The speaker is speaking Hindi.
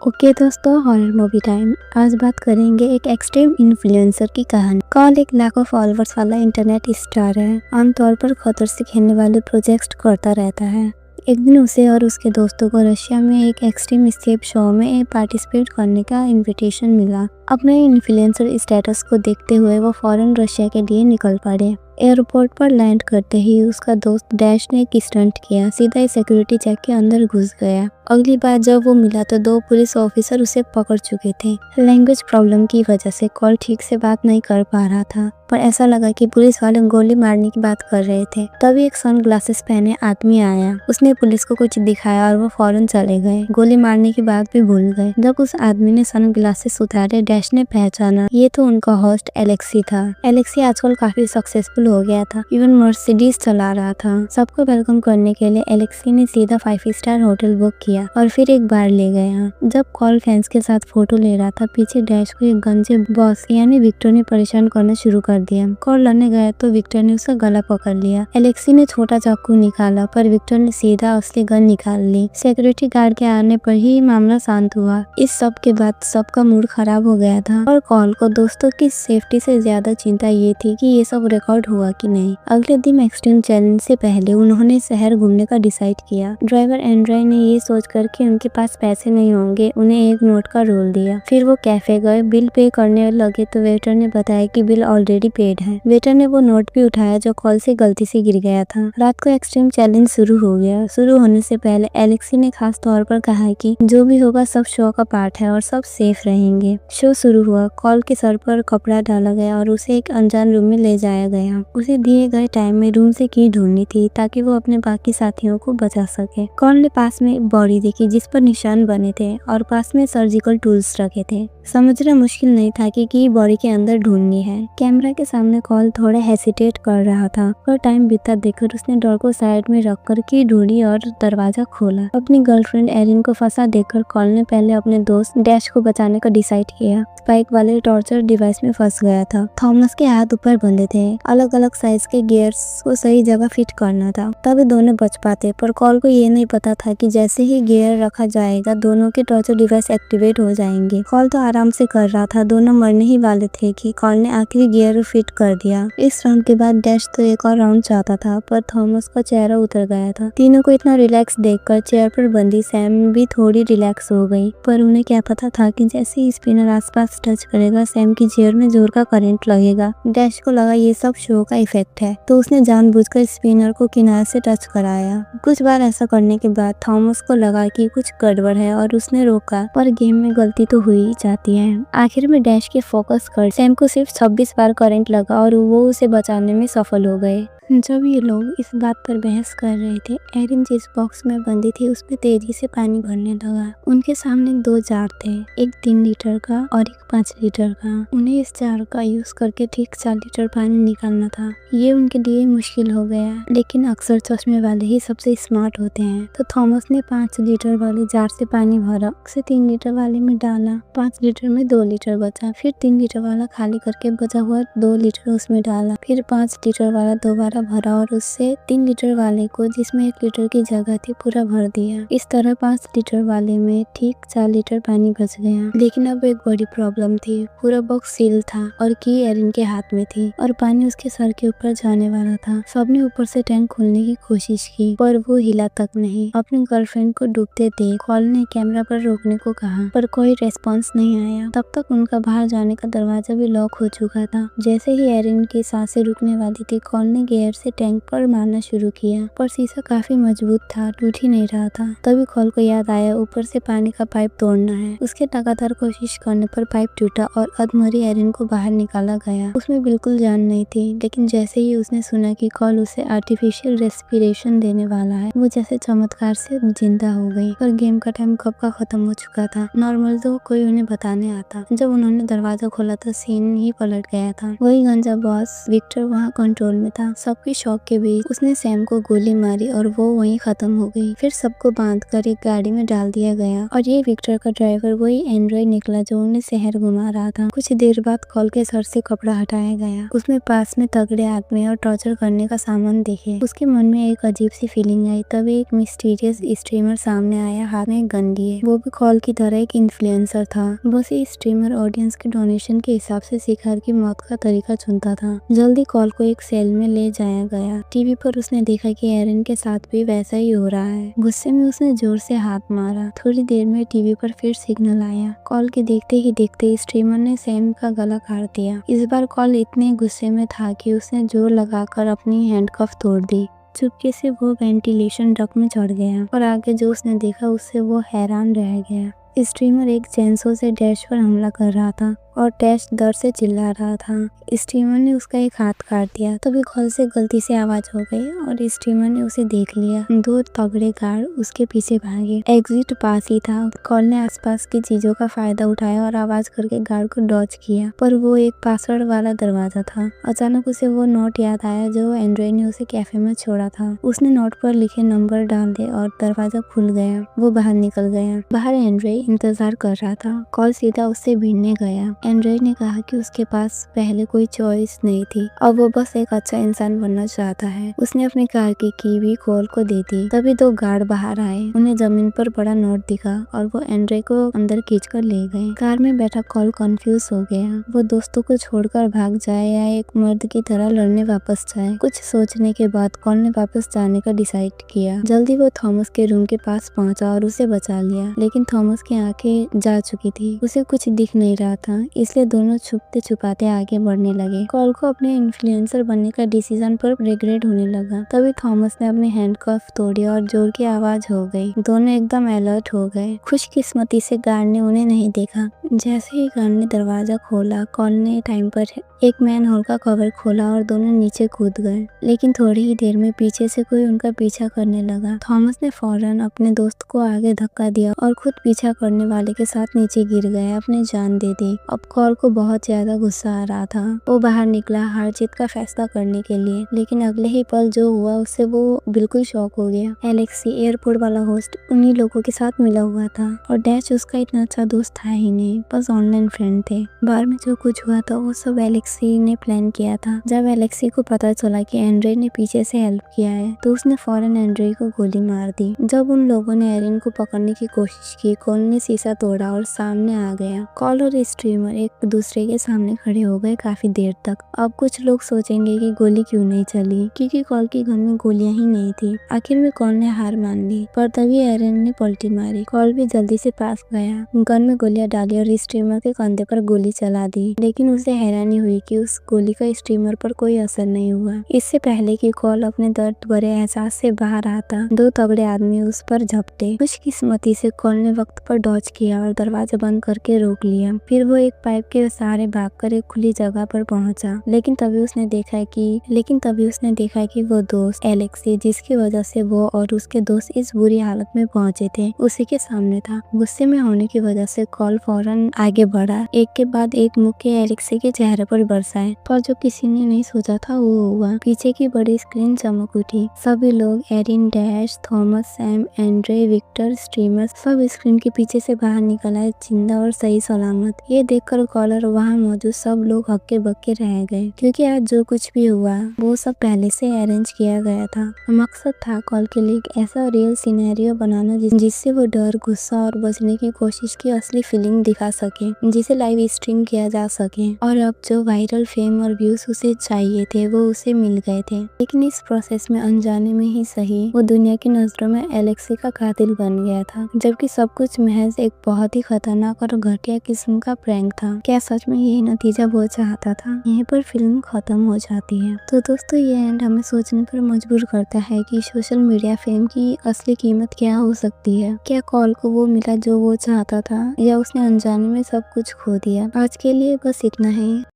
ओके दोस्तों, हॉरर मूवी टाइम। आज बात करेंगे एक एक्सट्रीम इन्फ्लुएंसर की कहानी। कॉल एक लाखों फॉलोअर्स वाला इंटरनेट स्टार है। आमतौर पर खतर से खेलने वाले प्रोजेक्ट करता रहता है। एक दिन उसे और उसके दोस्तों को रशिया में एक एक्सट्रीम एस्केप शो में पार्टिसिपेट करने का इनविटेशन मिला। अपने इन्फ्लुएंसर स्टेटस को देखते हुए वो फौरन रशिया के लिए निकल पड़े। एयरपोर्ट पर लैंड करते ही उसका दोस्त डैश ने एक स्टंट किया, सीधा सिक्योरिटी चेक के अंदर घुस गया। अगली बार जब वो मिला तो 2 पुलिस ऑफिसर उसे पकड़ चुके थे। लैंग्वेज प्रॉब्लम की वजह से कॉल ठीक से बात नहीं कर पा रहा था, पर ऐसा लगा कि पुलिस वाले गोली मारने की बात कर रहे थे। तभी एक सन ग्लासेस पहने आदमी आया। उसने पुलिस को कुछ दिखाया और वो फौरन चले गए। गोली मारने की बात भी भूल गए। जब उस आदमी ने सन ग्लासेस उतारे, डैश ने पहचाना ये तो उनका होस्ट एलेक्सी था। एलेक्सी आजकल काफी सक्सेसफुल हो गया था, इवन मर्सिडीज चला रहा था। सबको वेलकम करने के लिए एलेक्सी ने सीधा 5 स्टार होटल बुक किया और फिर एक बार ले गया। जब कॉल फैंस के साथ फोटो ले रहा था, पीछे डैश को एक गंजे बॉस यानी विक्टर ने परेशान करना शुरू कर दिया। कॉल लड़ने गया तो विक्टर ने उसका गला पकड़ लिया। एलेक्सी ने छोटा चाकू निकाला पर विक्टर ने सीधा असली गन निकाल ली। सिक्योरिटी गार्ड के आने पर ही मामला शांत हुआ। इस सब के बाद सबका मूड खराब हो गया था और कॉल को दोस्तों की सेफ्टी से ज्यादा चिंता ये थी कि ये सब रिकॉर्ड हुआ कि नहीं। अगले दिन एक्सट्रीम चैलेंज से पहले उन्होंने शहर घूमने का डिसाइड किया। ड्राइवर एंड्रॉय ने ये सोचकर कि उनके पास पैसे नहीं होंगे, उन्हें एक नोट का रोल दिया। फिर वो कैफे गए, बिल पे करने लगे तो वेटर ने बताया कि बिल ऑलरेडी पेड है। वेटर ने वो नोट भी उठाया जो कॉल से गलती से गिर गया था। रात को एक्सट्रीम चैलेंज शुरू हो गया। शुरू होने से पहले एलेक्सी ने खास तौर पर कहा कि जो भी होगा सब शो का पार्ट है और सब सेफ रहेंगे। शो शुरू हुआ। कॉल के सर पर कपड़ा डाला गया और उसे एक अनजान रूम में ले जाया गया। उसे दिए गए टाइम में रूम से की ढूंढनी थी ताकि वो अपने बाकी साथियों को बचा सके। कॉल ने पास में एक बॉडी देखी जिस पर निशान बने थे और पास में सर्जिकल टूल्स रखे थे। समझना मुश्किल नहीं था कि बॉडी के अंदर ढूंढनी है। कैमरा के सामने कॉल थोड़ा हेसिटेट कर रहा था, पर टाइम बीतता देखकर उसने डर को साइड में रखकर की ढूंढी और दरवाजा खोला। अपनी गर्लफ्रेंड एरिन को फंसा देखकर कॉल ने पहले अपने दोस्त डैश को बचाने का डिसाइड किया। स्पाइक वाले टॉर्चर डिवाइस में फंस गया था। थॉमस के हाथ ऊपर बंधे थे। अलग अलग साइज के गियर्स को सही जगह फिट करना था तभी दोनों बच पाते, पर कॉल को ये नहीं पता था कि जैसे ही गियर रखा जाएगा दोनों के टॉर्चर डिवाइस एक्टिवेट हो जाएंगे। कॉल तो आराम से कर रहा था, दोनों मरने ही वाले थे कि कॉल ने आखिरी गियर फिट कर दिया। इस राउंड के बाद डैश तो एक और राउंड चाहता था, पर थॉमस का चेहरा उतर गया था। तीनों को इतना रिलैक्स देखकर चेयर पर बंदी सैम भी थोड़ी रिलैक्स हो गई, पर उन्हें क्या पता था कि जैसे ही स्पिनर आसपास टच करेगा सैम की चेयर में जोर का करंट लगेगा। डैश को लगा ये सब शो का इफेक्ट है, तो उसने जानबूझकर स्पिनर को किनारे से टच कराया। कुछ बार ऐसा करने के बाद थॉमस को लगा कि कुछ गड़बड़ है और उसने रोका, पर गेम में गलती तो हुई ही जाती है। आखिर में डैश के फोकस कर सैम को सिर्फ 26 बार करंट लगा और वो उसे बचाने में सफल हो गए। जब ये लोग इस बात पर बहस कर रहे थे, एरिन जिस बॉक्स में बंदी थी उसमें तेजी से पानी भरने लगा। उनके सामने 2 जार थे, एक 3 लीटर का और एक 5 लीटर का। उन्हें इस जार का यूज करके ठीक 4 लीटर पानी निकालना था। ये उनके लिए मुश्किल हो गया, लेकिन अक्सर चश्मे वाले ही सबसे स्मार्ट होते हैं। तो थॉमस ने 5 लीटर वाले जार से पानी भरा, उसे 3 लीटर वाले में डाला। 5 लीटर में 2 लीटर बचा, फिर 3 लीटर वाला खाली करके बचा हुआ 2 लीटर उसमें डाला। फिर 5 लीटर वाला दोबारा भरा और उससे 3 लीटर वाले को, जिसमें 1 लीटर की जगह थी, पूरा भर दिया। इस तरह 5 लीटर वाले में ठीक 4 लीटर पानी बच गया। लेकिन अब एक बड़ी प्रॉब्लम थी। पूरा बॉक्स सील था और की एरिन के हाथ में थी और पानी उसके सर के ऊपर जाने वाला था। सबने ऊपर से टैंक खोलने की कोशिश की, पर वो हिला तक नहीं। अपनी गर्लफ्रेंड को डूबते देख कॉल ने कैमरा पर रोकने को कहा, पर कोई रेस्पॉन्स नहीं आया। तब तक उनका बाहर जाने का दरवाजा भी लॉक हो चुका था। जैसे ही एरिन की सांसें रुकने वाली थी, कॉल ने गियर से टैंक पर मारना शुरू किया, पर शीशा काफी मजबूत था, टूट ही नहीं रहा था। तभी कॉल को याद आया ऊपर से पानी का पाइप तोड़ना है। उसके लगातार कोशिश करने पर पाइप टूटा और अधमरी एरिन को बाहर निकाला गया। उसमें बिल्कुल जान नहीं थी, लेकिन जैसे ही उसने सुना कि कॉल उसे आर्टिफिशियल रेस्पिरेशन देने वाला है, वो जैसे चमत्कार से जिंदा हो गई। पर गेम का टाइम कब का खत्म हो चुका था। नॉर्मल तो कोई उन्हें बताने आता। जब उन्होंने दरवाजा खोला तो सीन ही पलट गया था। वही गंजा बॉस विक्टर वहाँ कंट्रोल में था। सबकी शॉक के बीच उसने सैम को गोली मारी और वो वहीं खत्म हो गई। फिर सबको बांधकर एक गाड़ी में डाल दिया गया और ये विक्टर का ड्राइवर वही एंड्रॉय निकला जो उन्हें शहर घुमा रहा था। कुछ देर बाद कॉल के सर से कपड़ा हटाया गया। उसमें पास में तगड़े आदमी और टॉर्चर करने का सामान देखे। उसके मन में एक अजीब सी फीलिंग आई। तभी एक मिस्टीरियस स्ट्रीमर सामने आया, हाथ में गन लिए। वो भी कॉल की तरह एक इन्फ्लुएंसर था। बस ये स्ट्रीमर ऑडियंस के डोनेशन के हिसाब से शिकार की मौत का तरीका चुनता था। जल्दी कॉल को एक सेल में ले जाया गया। टीवी पर उसने देखा कि एरन के साथ भी वैसा ही हो रहा है। गुस्से में उसने जोर से हाथ मारा। थोड़ी देर में टीवी पर फिर सिग्नल आया। कॉल के देखते ही देखते स्ट्रीमर ने सैम का गला काट दिया। इस बार कॉल इतने गुस्से में था कि उसने जोर लगाकर अपनी हैंडकफ तोड़ दी। चुपके से वो वेंटिलेशन डक्ट में चढ़ गया और आगे जो उसने देखा उससे वो हैरान रह गया। स्ट्रीमर एक चेंसो से डैश पर हमला कर रहा था और डैश दर्द से चिल्ला रहा था। स्ट्रीमर ने उसका एक हाथ काट दिया। तभी कॉल से गलती से आवाज हो गई और स्ट्रीमर ने उसे देख लिया। दो तगड़े गार्ड उसके पीछे भागे। एग्जिट पास ही था। कॉल ने आसपास की चीजों का फायदा उठाया और आवाज करके गार्ड को डॉज किया, पर वो एक पासवर्ड वाला दरवाजा था। अचानक उसे वो नोट याद आया जो एंड्रे ने उसे कैफे में छोड़ा था। उसने नोट पर लिखे नंबर डाल दिए और दरवाजा खुल गया। वो बाहर निकल गया। बाहर एंड्रे इंतजार कर रहा था। कॉल सीधा उससे भिड़ने गया। एंड्रे ने कहा कि उसके पास पहले कोई चॉइस नहीं थी, अब वो बस एक अच्छा इंसान बनना चाहता है। उसने अपनी कार की भी कॉल को दे दी। तभी दो गार्ड बाहर आए। उन्हें जमीन पर बड़ा नोट दिखा और वो एंड्रे को अंदर खींचकर ले गए। कार में बैठा कॉल कंफ्यूज हो गया। वो दोस्तों को छोड़कर भाग जाए या एक मर्द की तरह लड़ने वापस जाए। कुछ सोचने के बाद कॉल ने वापस जाने का डिसाइड किया। जल्दी वो थॉमस के रूम के पास पहुंचा और उसे बचा लिया, लेकिन थॉमस की आंखें जा चुकी थी। उसे कुछ दिख नहीं रहा था, इसलिए दोनों छुपते छुपाते आगे बढ़ने लगे। कॉल को अपने इन्फ्लुएंसर बनने का डिसीजन पर रिग्रेट होने लगा। तभी थॉमस ने अपनी हैंडकफ तोड़ी और जोर की आवाज हो गई। दोनों एकदम अलर्ट हो गए। खुशकिस्मती से गार्ड ने उन्हें नहीं देखा। जैसे ही गार्ड ने दरवाजा खोला, कॉल ने टाइम पर एक मैन होल का कवर खोला और दोनों नीचे कूद गए। लेकिन थोड़ी ही देर में पीछे से कोई उनका पीछा करने लगा। थॉमस ने फौरन अपने दोस्त को आगे धक्का दिया और खुद पीछा करने वाले के साथ नीचे गिर गया, अपनी जान दे दी। अब कॉल को बहुत ज्यादा गुस्सा आ रहा था। वो बाहर निकला हार जीत का फैसला करने के लिए, लेकिन अगले ही पल जो हुआ उससे वो बिल्कुल शॉक हो गया। एलेक्सी, एयरपोर्ट वाला होस्ट, उन्हीं लोगों के साथ मिला हुआ था और डैश उसका इतना अच्छा दोस्त था ही नहीं, बस ऑनलाइन फ्रेंड थे। बार में जो कुछ हुआ था वो सब एलेक्सी ने प्लान किया था। जब एलेक्सी को पता चला कि एंड्रे ने पीछे से हेल्प किया है तो उसने फौरन एंड्रे को गोली मार दी। जब उन लोगों ने एरिन को पकड़ने की कोशिश की, कॉल ने शीशा तोड़ा और सामने आ गया। कॉल और स्ट्रीमर एक दूसरे के सामने खड़े हो गए काफी देर तक। अब कुछ लोग सोचेंगे कि गोली क्यों नहीं चली, क्योंकि कॉल की गन में गोलियां ही नहीं थी। आखिर में कॉल ने हार मान ली, पर तभी एरिन ने पलटी मारी। कॉल भी जल्दी से पास गया, गन में गोलियां डाली और स्ट्रीमर के कंधे पर गोली चला दी। लेकिन उसे हैरानी हुई कि उस गोली का स्ट्रीमर पर कोई असर नहीं हुआ। इससे पहले कि कॉल अपने दर्द भरे एहसास से बाहर आता, दो तगड़े आदमी उस पर झपटे। खुशकिस्मती से कॉल ने वक्त पर डॉज किया और दरवाजा बंद करके रोक लिया। फिर वो एक पाइप के सहारे भागकर एक खुली जगह पर पहुंचा। लेकिन तभी उसने देखा कि वो दोस्त एलेक्सी, जिसकी वजह से वो और उसके दोस्त इस बुरी हालत में पहुंचे थे, उसी के सामने था। गुस्से में होने की वजह से कॉल फौरन आगे बढ़ा। एक के बाद एक मुक्के एलेक्सी के चेहरे पर बरसाए, पर जो किसी ने नहीं सोचा था वो हुआ। पीछे की बड़ी स्क्रीन चमक उठी। सभी लोग, Erin, Dash, Thomas, Sam, Andre, Victor, streamer, सब स्क्रीन के पीछे से बाहर निकल आए, जिंदा और सही सलामत। ये देखकर कॉलर वहाँ मौजूद सब लोग हक्के बक्के रह गए, क्योंकि आज जो कुछ भी हुआ वो सब पहले से अरेंज किया गया था। मकसद था कॉल के लिए एक ऐसा रियल सिनेरियो बनाना जिससे वो डर, गुस्सा और बचने की कोशिश की असली फीलिंग दिखा सके, जिसे लाइव स्ट्रीम किया जा सके। और अब जो वायरल फेम और व्यूज उसे चाहिए थे वो उसे मिल गए थे। लेकिन इस प्रोसेस में अनजाने में ही सही, वो दुनिया की नजरों में एलेक्सी का कातिल बन गया था, जबकि सब कुछ महज एक बहुत ही खतरनाक और घटिया किस्म का प्रैंक था। क्या सच में यही नतीजा वो चाहता था? यहीं पर फिल्म खत्म हो जाती है। तो दोस्तों, ये एंड हमें सोचने पर मजबूर करता है कि सोशल मीडिया फेम की असली कीमत क्या हो सकती है। क्या कॉल को वो मिला जो वो चाहता था, या उसने अनजाने में सब कुछ खो दिया? आज के लिए बस इतना ही।